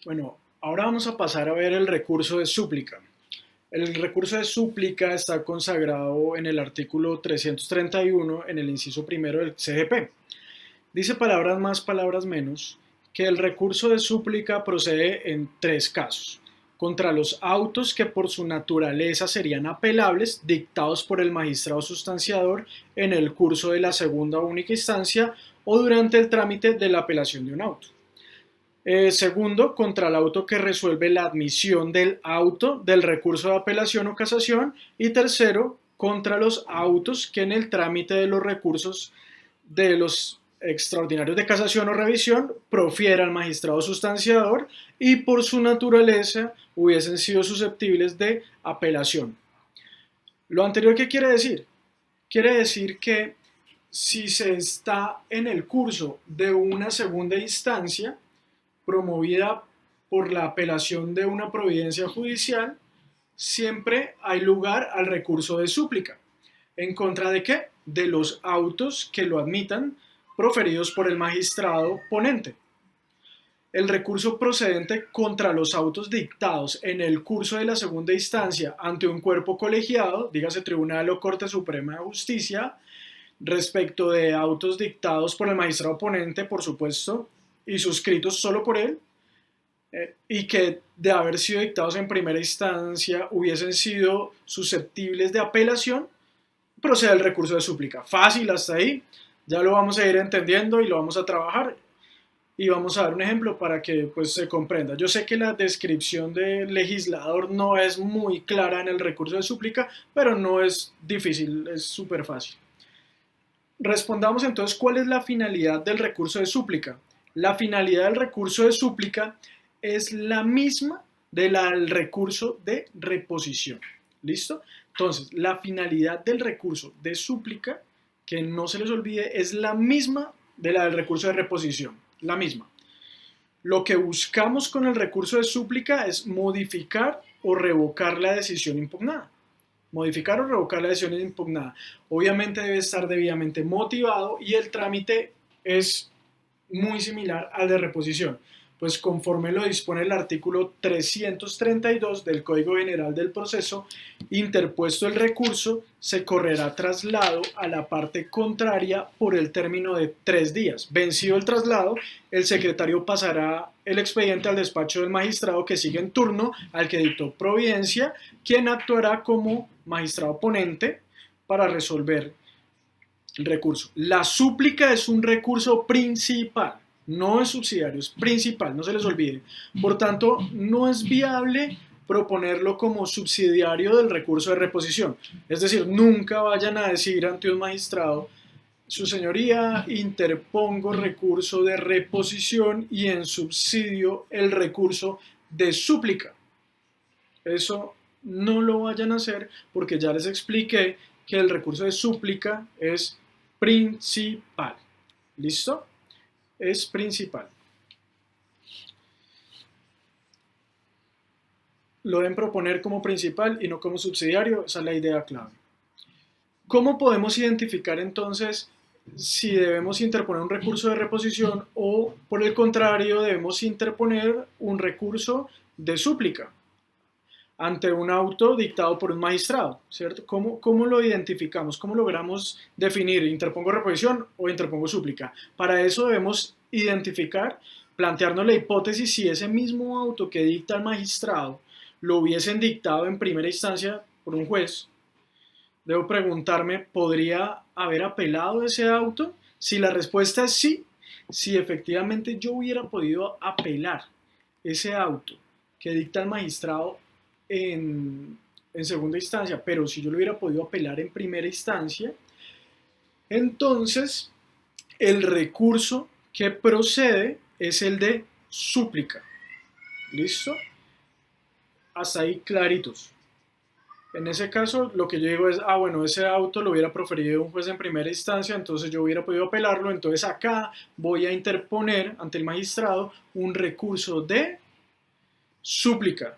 Bueno, ahora vamos a pasar a ver el recurso de súplica. El recurso de súplica está consagrado en el artículo 331 en el inciso primero del CGP. Dice palabras más, palabras menos, que el recurso de súplica procede en tres casos: contra los autos que por su naturaleza serían apelables, dictados por el magistrado sustanciador en el curso de la segunda o única instancia o durante el trámite de la apelación de un auto. Segundo, contra el auto que resuelve la admisión del auto del recurso de apelación o casación. Y tercero, contra los autos que en el trámite de los recursos de los extraordinarios de casación o revisión profiera el magistrado sustanciador y por su naturaleza hubiesen sido susceptibles de apelación. ¿Lo anterior qué quiere decir? Quiere decir que si se está en el curso de una segunda instancia promovida por la apelación de una providencia judicial, siempre hay lugar al recurso de súplica. ¿En contra de qué? De los autos que lo admitan proferidos por el magistrado ponente. El recurso procedente contra los autos dictados en el curso de la segunda instancia ante un cuerpo colegiado, dígase Tribunal o Corte Suprema de Justicia, respecto de autos dictados por el magistrado ponente, por supuesto, y suscritos solo por él, y que de haber sido dictados en primera instancia hubiesen sido susceptibles de apelación, procede el recurso de súplica. Fácil hasta ahí, ya lo vamos a ir entendiendo y lo vamos a trabajar y vamos a dar un ejemplo para que pues se comprenda. Yo sé que la descripción del legislador no es muy clara en el recurso de súplica, pero no es difícil, es súper fácil. Respondamos entonces cuál es la finalidad del recurso de súplica. La finalidad del recurso de súplica es la misma de la del recurso de reposición. ¿Listo? Entonces, la finalidad del recurso de súplica, que no se les olvide, es la misma de la del recurso de reposición. La misma. Lo que buscamos con el recurso de súplica es modificar o revocar la decisión impugnada. Modificar o revocar la decisión impugnada. Obviamente debe estar debidamente motivado y el trámite es muy similar al de reposición, pues conforme lo dispone el artículo 332 del Código General del Proceso, interpuesto el recurso, se correrá traslado a la parte contraria por el término de 3 días. Vencido el traslado, el secretario pasará el expediente al despacho del magistrado que sigue en turno al que dictó providencia, quien actuará como magistrado ponente para resolver el recurso. La súplica es un recurso principal, no es subsidiario, es principal, no se les olvide. Por tanto, no es viable proponerlo como subsidiario del recurso de reposición. Es decir, nunca vayan a decir ante un magistrado: su señoría, interpongo recurso de reposición y en subsidio el recurso de súplica. Eso no lo vayan a hacer porque ya les expliqué que el recurso de súplica es principal. ¿Listo? Es principal. Lo deben proponer como principal y no como subsidiario, esa es la idea clave. ¿Cómo podemos identificar entonces si debemos interponer un recurso de reposición o, por el contrario, debemos interponer un recurso de súplica ante un auto dictado por un magistrado, ¿cierto? ¿Cómo lo identificamos? ¿Cómo logramos definir interpongo reposición o interpongo súplica? Para eso debemos identificar, plantearnos la hipótesis si ese mismo auto que dicta el magistrado lo hubiesen dictado en primera instancia por un juez. Debo preguntarme, ¿podría haber apelado ese auto? Si la respuesta es sí, si efectivamente yo hubiera podido apelar ese auto que dicta el magistrado en segunda instancia, pero si yo lo hubiera podido apelar en primera instancia, entonces el recurso que procede es el de súplica. ¿Listo? Hasta ahí claritos. En ese caso, lo que yo digo es, bueno, ese auto lo hubiera proferido un juez en primera instancia, entonces yo hubiera podido apelarlo, entonces acá voy a interponer ante el magistrado un recurso de súplica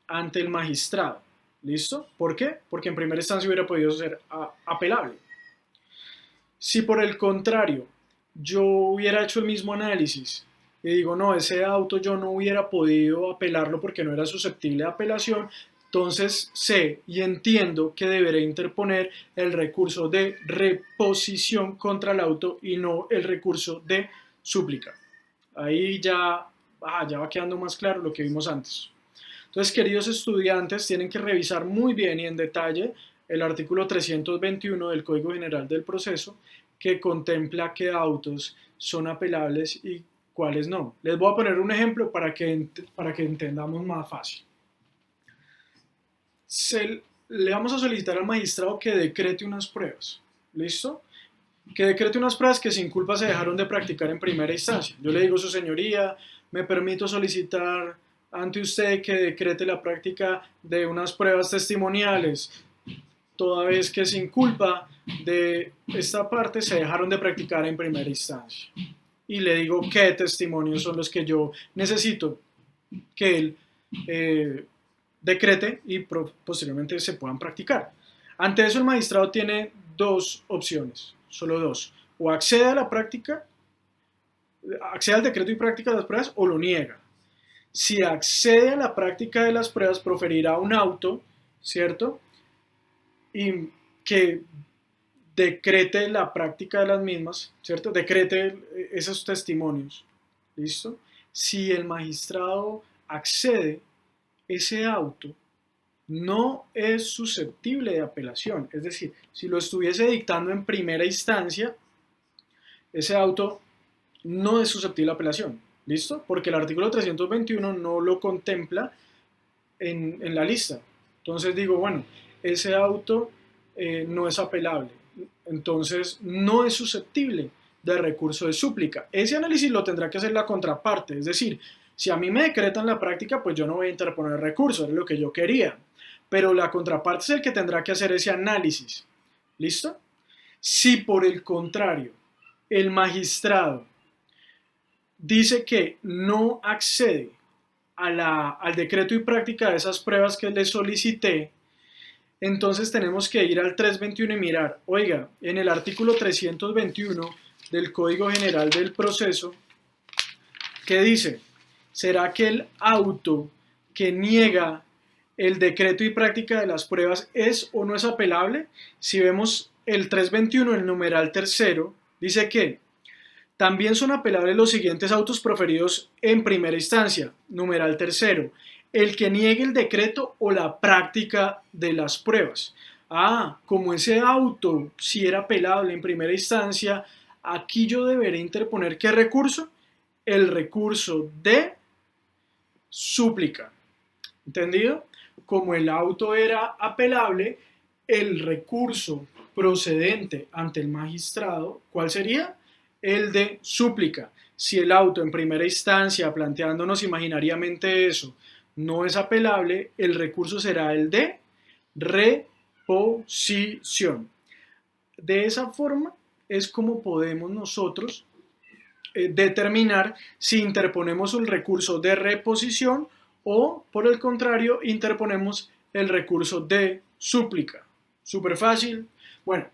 ante el magistrado. ¿Listo? ¿Por qué? Porque en primera instancia hubiera podido ser apelable. Si por el contrario yo hubiera hecho el mismo análisis y digo, no, ese auto yo no hubiera podido apelarlo porque no era susceptible de apelación, entonces sé y entiendo que deberé interponer el recurso de reposición contra el auto y no el recurso de súplica. Ahí ya va quedando más claro lo que vimos antes. Entonces, queridos estudiantes, tienen que revisar muy bien y en detalle el artículo 321 del Código General del Proceso, que contempla qué autos son apelables y cuáles no. Les voy a poner un ejemplo para que entendamos más fácil. Le vamos a solicitar al magistrado que decrete unas pruebas. ¿Listo? Que decrete unas pruebas que sin culpa se dejaron de practicar en primera instancia. Yo le digo, su señoría, me permito solicitar ante usted que decrete la práctica de unas pruebas testimoniales, toda vez que sin culpa de esta parte se dejaron de practicar en primera instancia. Y le digo qué testimonios son los que yo necesito que él decrete y posteriormente se puedan practicar. Ante eso el magistrado tiene dos opciones, solo dos. O accede a la práctica, accede al decreto y práctica de las pruebas o lo niega. Si accede a la práctica de las pruebas, proferirá un auto, ¿cierto? Y que decrete la práctica de las mismas, ¿cierto? Decrete esos testimonios, ¿listo? Si el magistrado accede, ese auto no es susceptible de apelación. Es decir, si lo estuviese dictando en primera instancia, ese auto no es susceptible de apelación. ¿Listo? Porque el artículo 321 no lo contempla en la lista. Entonces digo, bueno, ese auto no es apelable. Entonces no es susceptible de recurso de súplica. Ese análisis lo tendrá que hacer la contraparte. Es decir, si a mí me decretan la práctica, pues yo no voy a interponer recurso, es lo que yo quería. Pero la contraparte es el que tendrá que hacer ese análisis. ¿Listo? Si por el contrario, el magistrado dice que no accede al decreto y práctica de esas pruebas que le solicité, entonces tenemos que ir al 321 y mirar, oiga, en el artículo 321 del Código General del Proceso, ¿qué dice? ¿Será que el auto que niega el decreto y práctica de las pruebas es o no es apelable? Si vemos el 321, el numeral tercero, dice que también son apelables los siguientes autos proferidos en primera instancia. Numeral tercero, el que niegue el decreto o la práctica de las pruebas. Como ese auto si era apelable en primera instancia, aquí yo deberé interponer ¿qué recurso? El recurso de súplica. ¿Entendido? Como el auto era apelable, el recurso procedente ante el magistrado, ¿cuál sería? El de súplica. Si el auto en primera instancia, planteándonos imaginariamente eso, no es apelable, el recurso será el de reposición. De esa forma es como podemos nosotros determinar si interponemos un recurso de reposición o, por el contrario, interponemos el recurso de súplica. Súper fácil. Bueno,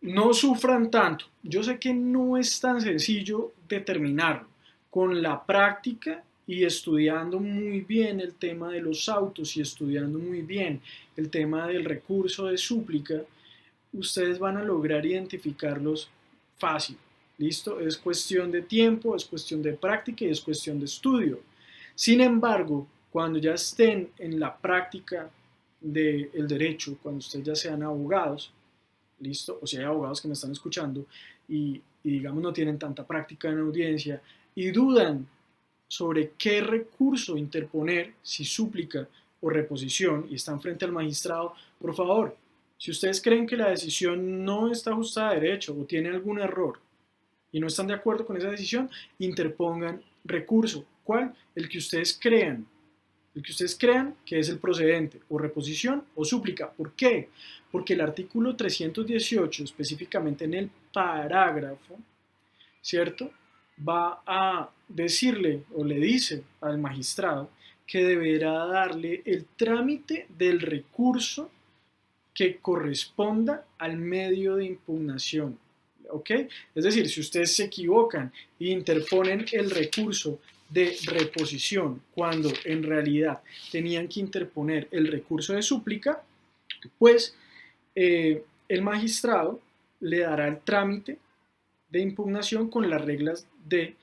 no sufran tanto. Yo sé que no es tan sencillo determinarlo. Con la práctica y estudiando muy bien el tema de los autos y estudiando muy bien el tema del recurso de súplica, ustedes van a lograr identificarlos fácil. ¿Listo? Es cuestión de tiempo, es cuestión de práctica y es cuestión de estudio. Sin embargo, cuando ya estén en la práctica del derecho, cuando ustedes ya sean abogados, ¿listo? O si hay abogados que me están escuchando y digamos no tienen tanta práctica en audiencia y dudan sobre qué recurso interponer, si súplica o reposición, y están frente al magistrado, por favor, si ustedes creen que la decisión no está ajustada a derecho o tiene algún error y no están de acuerdo con esa decisión, interpongan recurso. ¿Cuál? El que ustedes crean. El que ustedes crean que es el procedente, o reposición o súplica. ¿Por qué? Porque el artículo 318, específicamente en el parágrafo, ¿cierto? Va a decirle o le dice al magistrado que deberá darle el trámite del recurso que corresponda al medio de impugnación. ¿Ok? Es decir, si ustedes se equivocan e interponen el recurso de reposición cuando en realidad tenían que interponer el recurso de súplica, pues el magistrado le dará el trámite de impugnación con las reglas del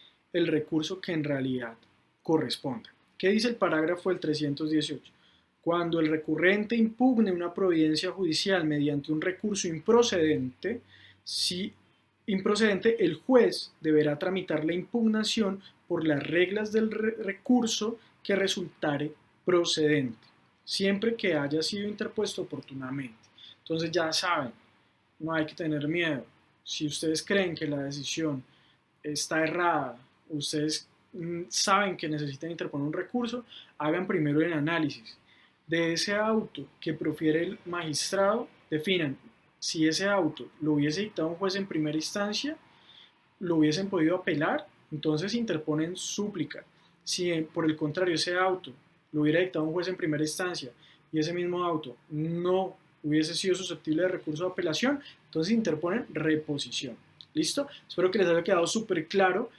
recurso que en realidad corresponda. ¿Qué dice el parágrafo del 318? Cuando el recurrente impugne una providencia judicial mediante un recurso improcedente, si improcedente, el juez deberá tramitar la impugnación por las reglas del recurso que resultare procedente, siempre que haya sido interpuesto oportunamente. Entonces ya saben, no hay que tener miedo. Si ustedes creen que la decisión está errada, ustedes saben que necesitan interponer un recurso, hagan primero el análisis de ese auto que profiere el magistrado, definan si ese auto lo hubiese dictado un juez en primera instancia, lo hubiesen podido apelar, entonces interponen súplica. Si por el contrario ese auto lo hubiera dictado un juez en primera instancia y ese mismo auto no hubiese sido susceptible de recurso de apelación, entonces interponen reposición. ¿Listo? Espero que les haya quedado súper claro